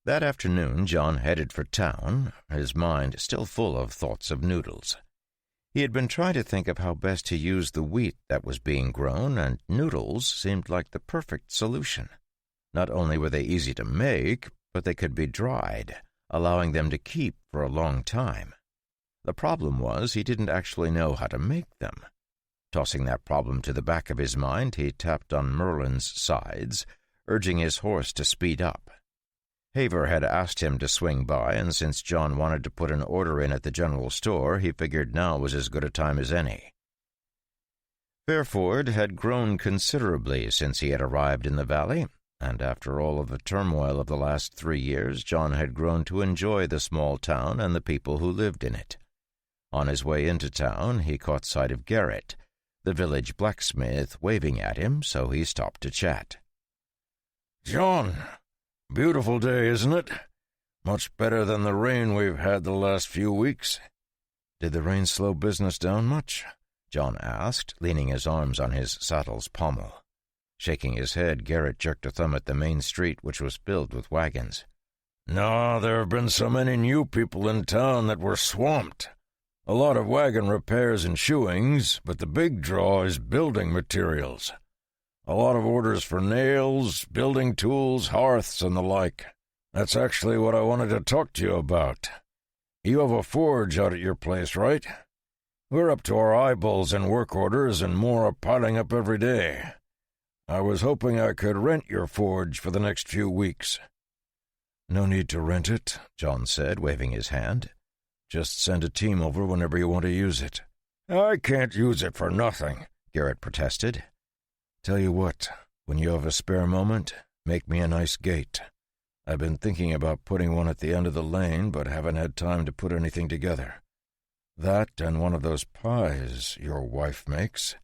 That afternoon, John headed for town, his mind still full of thoughts of noodles. He had been trying to think of how best to use the wheat that was being grown, and noodles seemed like the perfect solution. Not only were they easy to make, but they could be dried, allowing them to keep for a long time. The problem was he didn't actually know how to make them. Tossing that problem to the back of his mind, he tapped on Merlin's sides, urging his horse to speed up. Haver had asked him to swing by, and since John wanted to put an order in at the general store, he figured now was as good a time as any. Fairford had grown considerably since he had arrived in the valley, and after all of the turmoil of the last 3 years, John had grown to enjoy the small town and the people who lived in it. On his way into town, he caught sight of Garrett, the village blacksmith, waving at him, so he stopped to chat. "John, beautiful day, isn't it? Much better than the rain we've had the last few weeks." "Did the rain slow business down much?" John asked, leaning his arms on his saddle's pommel. Shaking his head, Garrett jerked a thumb at the main street, which was filled with wagons. "No, there have been so many new people in town that we're swamped. A lot of wagon repairs and shoeings, but the big draw is building materials. A lot of orders for nails, building tools, hearths, and the like. That's actually what I wanted to talk to you about. You have a forge out at your place, right? We're up to our eyeballs in work orders, and more are piling up every day. I was hoping I could rent your forge for the next few weeks." "No need to rent it," John said, waving his hand. "Just send a team over whenever you want to use it." "I can't use it for nothing," Garrett protested. "Tell you what, when you have a spare moment, make me a nice gate. I've been thinking about putting one at the end of the lane, but haven't had time to put anything together. That and one of those pies your wife makes."